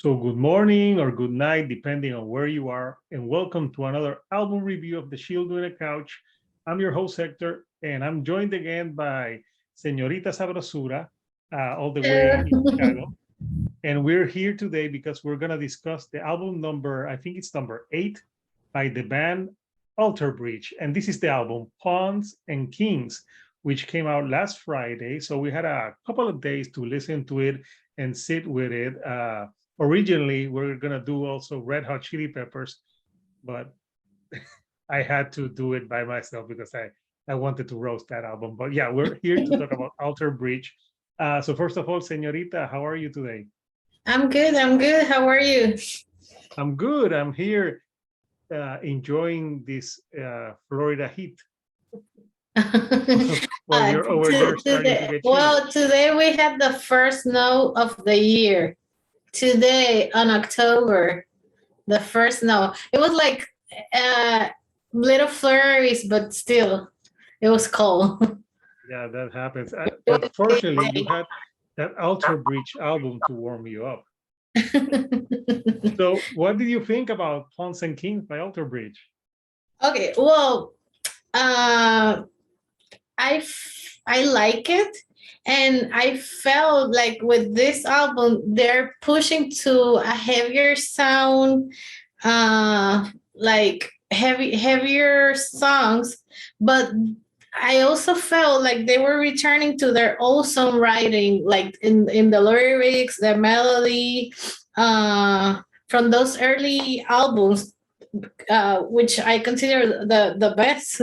So good morning or good night, depending on where you are, and welcome to another album review of The Shield on the Couch. I'm your host, Hector, and I'm joined again by Senorita Sabrosura, all the way in Chicago. And we're here today because we're going to discuss the album number, I think it's number 8, by the band Alter Bridge. And this is the album Pawns and Kings, which came out last Friday. So we had a couple of days to listen to it and sit with it. Originally, we are going to do also Red Hot Chili Peppers, but I had to do it by myself because I wanted to roast that album. But yeah, we're here to talk about Alter Bridge. So first of all, Senorita, how are you today? I'm good. I'm good. How are you? I'm good. I'm here enjoying this Florida heat. Well, you're over there starting to get chilly. Today we had the first snow of the year. Today on October, the first snow. It was like little flurries, but still, it was cold. Yeah, that happens. But fortunately, you had that Alter Bridge album to warm you up. So what did you think about Pawns and Kings by Alter Bridge? Okay, well, I like it, and I felt like with this album they're pushing to a heavier sound, like heavier songs, but I also felt like they were returning to their old songwriting, like in the lyrics, the melody, from those early albums, which I consider the best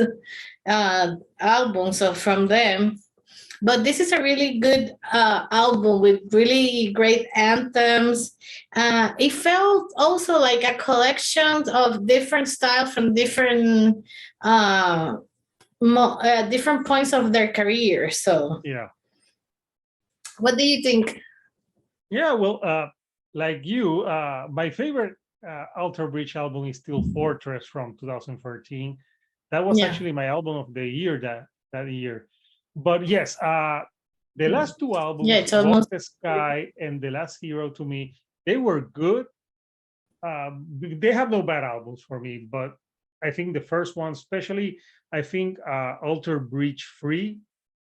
albums from them. But this is a really good album with really great anthems. It felt also like a collection of different styles from different different points of their career. So Yeah. What do you think? Yeah, well, like you, my favorite Alter Bridge album is still Fortress from 2013. That was Yeah. actually my album of the year that year. But yes, the last two albums, It's Walk almost the Sky and The Last Hero, to me, they were good. They have no bad albums for me, but I think the first one, especially, I think Alter Bridge Free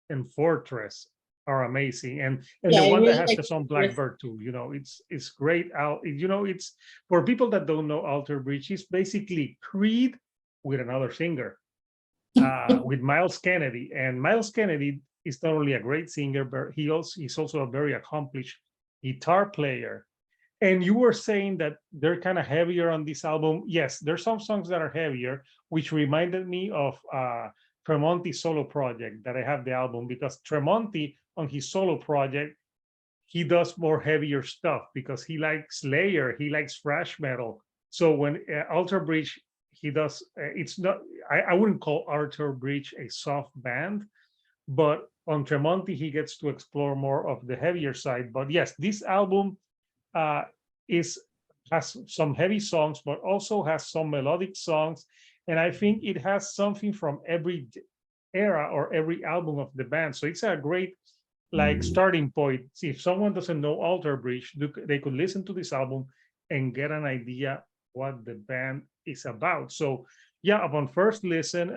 and Fortress are amazing, and yeah, the I one that really has like the song this. Blackbird too. It's great. It's for people that don't know Alter Bridge. It's basically Creed with another singer, with Miles Kennedy, and Miles Kennedy is not only a great singer, but he's also a very accomplished guitar player. And you were saying that they're kind of heavier on this album. Yes, there's some songs that are heavier, which reminded me of Tremonti's solo project that I have the album, because Tremonti on his solo project, he does more heavier stuff because he likes Slayer, he likes thrash metal. So when Alter Bridge, he does, it's not, I wouldn't call Alter Bridge a soft band, but on Tremonti, he gets to explore more of the heavier side. But yes, this album uh, has some heavy songs, but also has some melodic songs, and I think it has something from every era or every album of the band. So it's a great starting point. See, if someone doesn't know Alter Bridge, they could listen to this album and get an idea what the band is about. So yeah, upon first listen,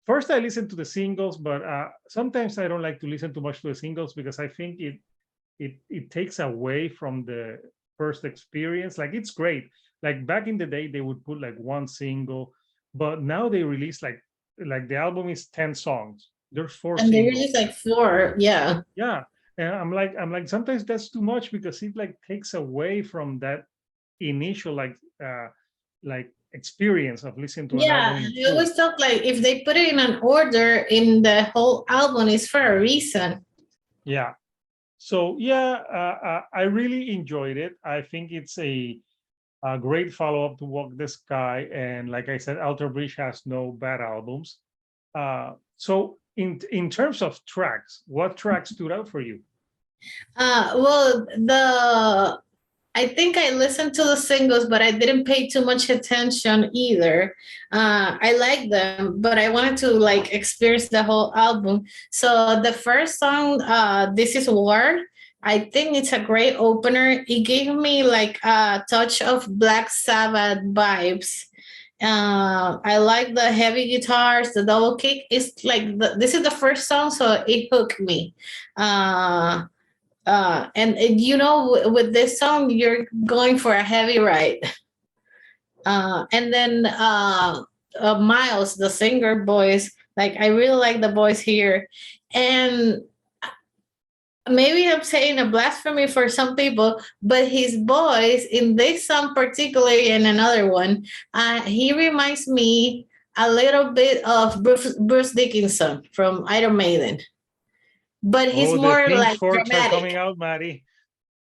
first I listened to the singles, but sometimes I don't like to listen too much to the singles because I think it takes away from the first experience. Like, it's great. Like back in the day, they would put like one single, but now they release like the album is 10 songs. There's 4 And they were singles. just like 4, yeah. Yeah. And I'm like, sometimes that's too much because it like takes away from that initial like experience of listening to an album Yeah, in I full. always talk like if they put it in an order in the whole album, it's for a reason. Yeah. So yeah, I really enjoyed it. I think it's a great follow-up to Walk the Sky, and like I said, Alter Bridge has no bad albums. So in terms of tracks, what tracks stood out for you? Well, I think I listened to the singles, but I didn't pay too much attention either. I like them, but I wanted to like experience the whole album. So the first song, "This Is War," I think it's a great opener. It gave me like a touch of Black Sabbath vibes. I like the heavy guitars, the double kick. It's like this is the first song, so it hooked me. Uh, you know, with this song, you're going for a heavy ride. And then Miles, the singer voice, like I really like the voice here. And maybe I'm saying a blasphemy for some people, but his voice in this song, particularly in another one, he reminds me a little bit of Bruce Dickinson from Iron Maiden, but he's Oh, the more pink like forks are coming dramatic. out, Maddie.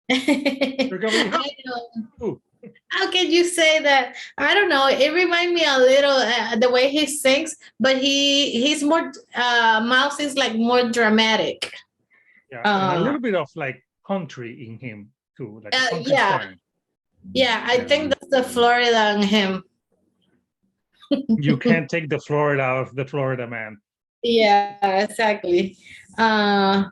They're coming out. I know. Ooh. How can you say that? I don't know. It reminds me a little the way he sings, but he's more Miles is like more dramatic. Yeah, and a Uh, little bit of like country in him too, like a country yeah, song. yeah. I Yeah. think that's the Florida in him. You can't take the Florida of the Florida man. Yeah, exactly. Uh,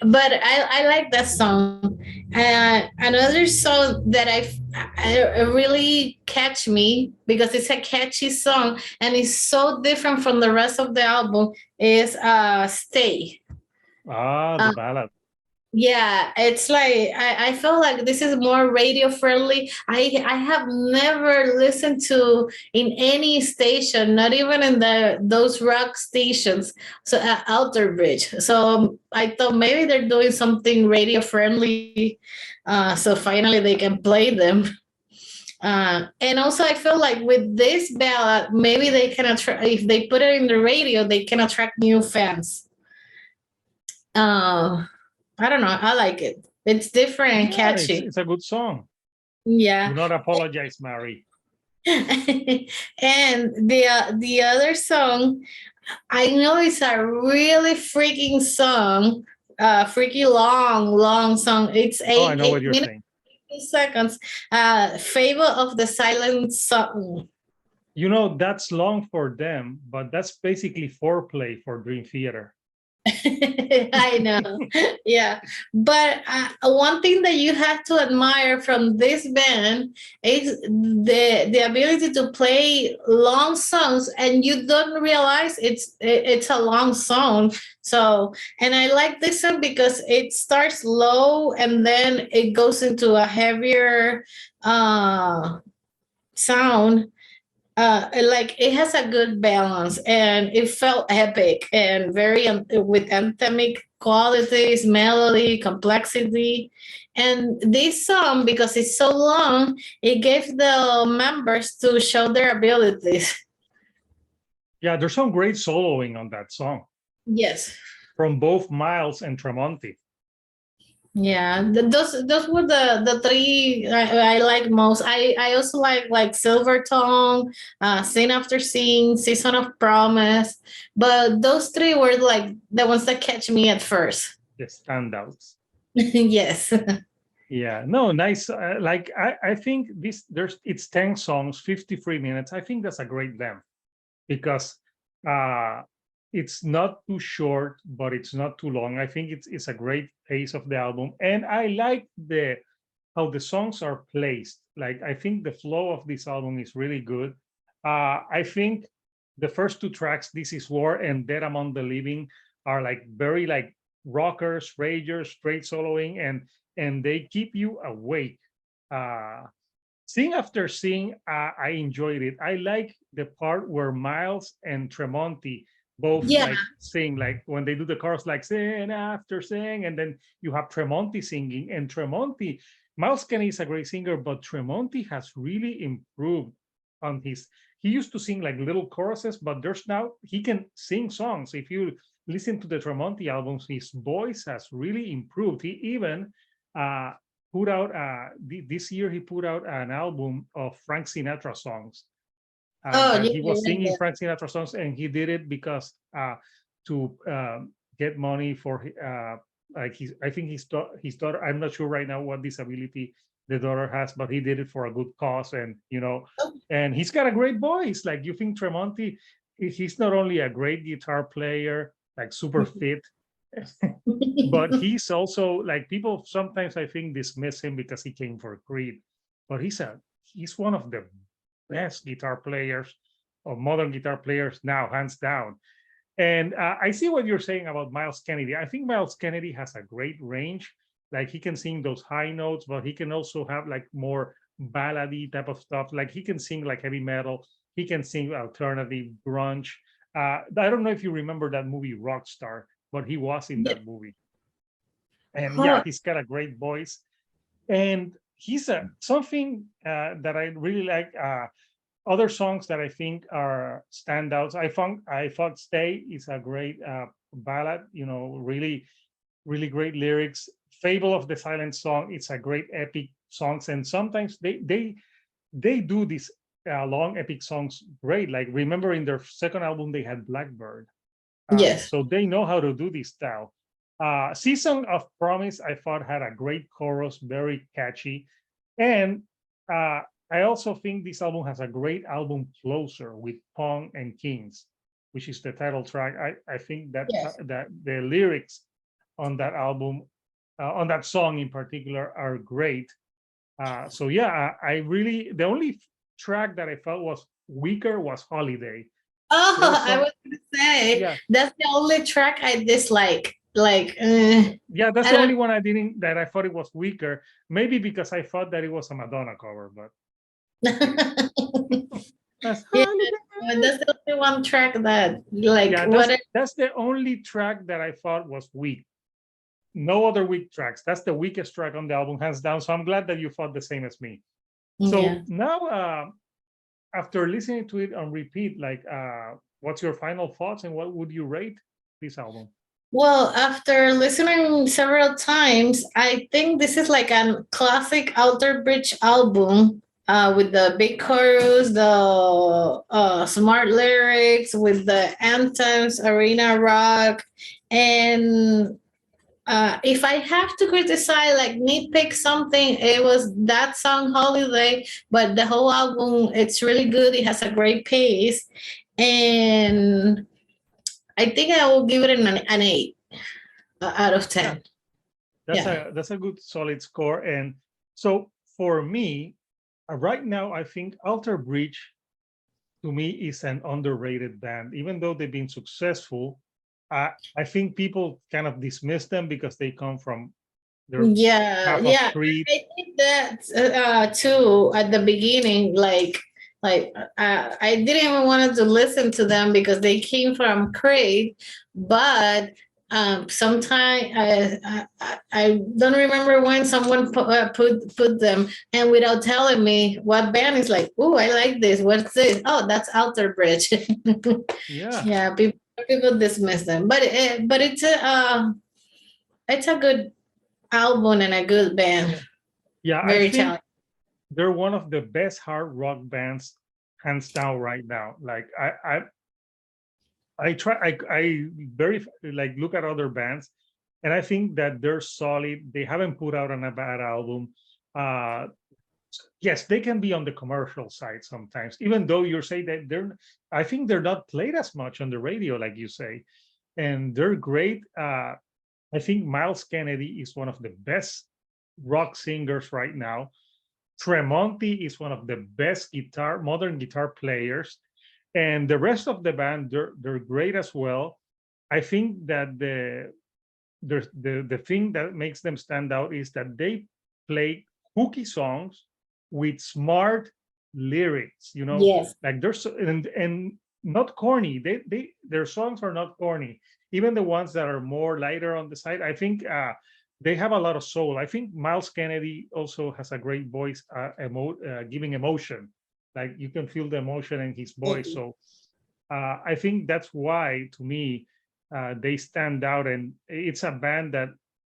but I like that song. Another song that I really catch me because it's a catchy song and it's so different from the rest of the album is Stay. Ah, the Uh, ballad. yeah, it's like I feel like this is more radio friendly. I have never listened to in any station, not even in those rock stations. So Outer Bridge. So I thought maybe they're doing something radio friendly. So finally they can play them. And also I feel like with this ballad, maybe they can attract if they put it in the radio, they can attract new fans. Uh, I don't know. I like it. It's different and Yeah, catchy. it's a good song. Yeah. Do not apologize, Mary. And the other song, I know it's a really freaking song, freaky long song. It's Oh, I eight know what eight you're minutes saying. seconds. Favor of the Silent Song. You know, that's long for them, but that's basically foreplay for Dream Theater. I know. Yeah. But one thing that you have to admire from this band is the ability to play long songs and you don't realize it's a long song. So, and I like this song because it starts low and then it goes into a heavier sound, like it has a good balance and it felt epic and very with anthemic qualities, melody, complexity. And this song, because it's so long, it gave the members to show their abilities. Yeah, there's some great soloing on that song Yes. from both Miles and Tremonti. Yeah, those were the three I like most. I also like Silver Tongue, Scene After Scene, Season of Promise, but those three were like the ones that catch me at first. The standouts. Yes. Yeah, no, nice. Like I think it's 10 songs, 53 minutes. I think that's a great length because uh it's not too short, but it's not too long. I think it's a great pace of the album, and I like the how the songs are placed. Like I think the flow of this album is really good. I think the first two tracks, "This Is War" and "Dead Among the Living," are like very like rockers, ragers, straight soloing, and they keep you awake. Sing After Sing, I enjoyed it. I like the part where Miles and Tremonti both Yeah. like sing, like when they do the chorus, like sing after sing, and then you have Tremonti singing. And Tremonti, Miles Kennedy is a great singer, but Tremonti has really improved on his. He used to sing like little choruses, but there's now he can sing songs. If you listen to the Tremonti albums, his voice has really improved. He even uh, put out this year he put out an album of Frank Sinatra songs Oh, that yeah, he you was like singing that. Frank Sinatra songs, and he did it because to get money for like I think his daughter. I'm not sure right now what disability the daughter has, but he did it for a good cause, and and he's got a great voice. Like you think Tremonti, he's not only a great guitar player, like super fit, But he's also like, people sometimes I think dismiss him because he came for Creed, but he's one of the best guitar players or modern guitar players now, hands down. And I see what you're saying about Miles Kennedy. I think Miles Kennedy has a great range. Like, he can sing those high notes, but he can also have like more ballady type of stuff. Like, he can sing like heavy metal. He can sing alternative grunge. I don't know if you remember that movie Rockstar, but he was in Yeah. that movie. And yeah, Oh, he's got a great voice. And he's something that I really like. Other songs that I think are standouts. I thought "Stay" is a great ballad. You know, really, really great lyrics. "Fable of the Silent Song." It's a great epic songs, and sometimes they do these long epic songs great. Like, remember in their second album they had Blackbird, yes. so they know how to do this style. "Season of Promise" I thought had a great chorus, very catchy, and uh, I also think this album has a great album closer with Pong and Kings, which is the title track. I think that Yes. that the lyrics on that album, on that song in particular, are great. So yeah, I really, the only track that I felt was weaker was "Holiday." There Oh, was I some, was gonna say yeah, that's the only track I dislike. Like, yeah, that's I the don't. only one I didn't, that I thought it was weaker. Maybe because I thought that it was a Madonna cover, but yeah. That's Yeah, "Holiday." that's the only one track that, like, Yeah, what? that's the only track that I thought was weak. No other weak tracks. That's the weakest track on the album, hands down. So I'm glad that you thought the same as me. Yeah. So now, after listening to it on repeat, like, what's your final thoughts and what would you rate this album? Well, after listening several times, I think this is like a classic Alter Bridge album, with the big chorus, the smart lyrics, with the anthems, arena rock. And if I have to criticize, like nitpick something, it was that song Holiday, but the whole album, it's really good. It has a great pace. And I think I will give it an 8 out of Yeah, 10. that's Yeah. a good solid score. And so for me, right now, I think Alter Bridge to me is an underrated band. Even though they've been successful, I think people kind of dismiss them because they come from their Yeah, half of yeah. Creed. I think that too at the beginning, like I didn't even want to listen to them because they came from Crave, but sometime I don't remember when someone put them, and without telling me what band is, like, oh, I like this. What's this? Oh, that's Alter Bridge. Yeah, Yeah, people dismiss them, but it's a good album and a good band. yeah, yeah. I Very think talented. they're one of the best hard rock bands, hands down, right now. Like, I try, I very like look at other bands, and I think that they're solid. They haven't put out a bad album. Uh, yes, they can be on the commercial side sometimes, even though you're saying that they're, I think they're not played as much on the radio, like you say, and they're great. I think Miles Kennedy is one of the best rock singers right now. Tremonti is one of the best modern guitar players, and the rest of the band, they're great as well. I think that the thing that makes them stand out is that they play hooky songs with smart lyrics. Yes. Like, and not corny. Their songs are not corny. Even the ones that are more lighter on the side, I think they have a lot of soul. I think Miles Kennedy also has a great voice, giving emotion. Like, you can feel the emotion in his voice. So I think that's why, to me, they stand out, and it's a band that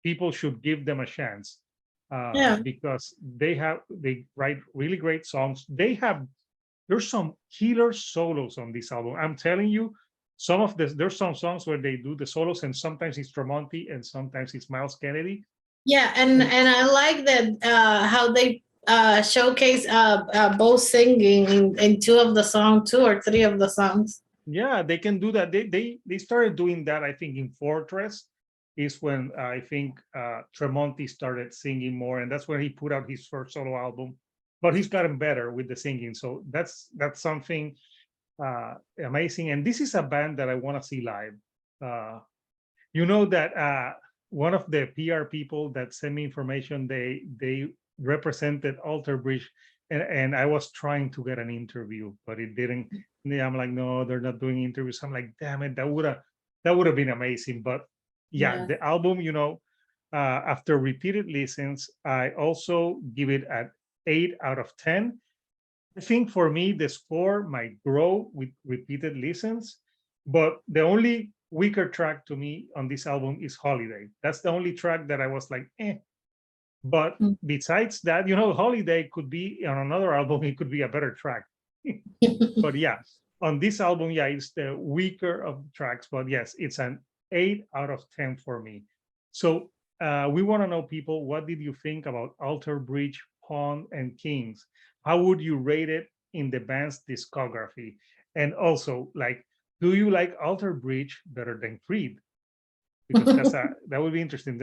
people should give them a chance, Yeah. because they write really great songs. There's some killer solos on this album. I'm telling you, there's some songs where they do the solos, and sometimes it's Tremonti, and sometimes it's Miles Kennedy. Yeah, and And I like that how they showcase both singing in two of the songs, two or three of the songs. yeah, they can do that. They started doing that, I think, in Fortress. is when I think Tremonti started singing more, and that's when he put out his first solo album. But he's gotten better with the singing, so that's something amazing. And this is a band that I want to see live. You know that one of the PR people that sent me information, they represented Alter Bridge, and I was trying to get an interview, but it didn't. I'm like, no, they're not doing interviews. I'm like, damn it, that would have been amazing. But yeah, the album, after repeated listens, I also give it an 8 out of 10. I think for me, the score might grow with repeated listens, but the only weaker track to me on this album is Holiday. That's the only track that I was like, eh. But besides that, Holiday could be on another album, it could be a better track. But yeah, on this album, yeah, it's the weaker of the tracks. But yes, it's an 8 out of 10 for me. So we want to know, people, what did you think about Alter Bridge, Pawn, and Kings? How would you rate it in the band's discography? And also, like, do you like Alter Bridge better than Creed? Because that would be interesting.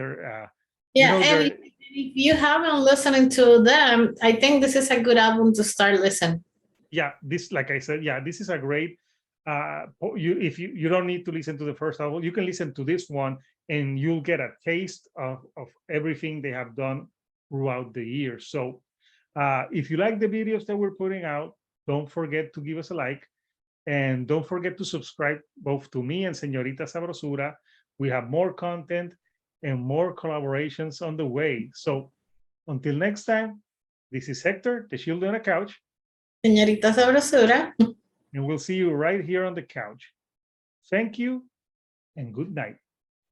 Yeah, and if you haven't listened to them, I think this is a good album to start listening. Yeah, this, like I said, yeah, this is a great. If you don't need to listen to the first album, you can listen to this one, and you'll get a taste of everything they have done throughout the years. So if you like the videos that we're putting out, don't forget to give us a like, and don't forget to subscribe both to me and Senorita Sabrosura. We have more content and more collaborations on the way. So until next time, this is Hector, the shield on the couch. Señorita Sabrosura. And we'll see you right here on the couch. Thank you and good night.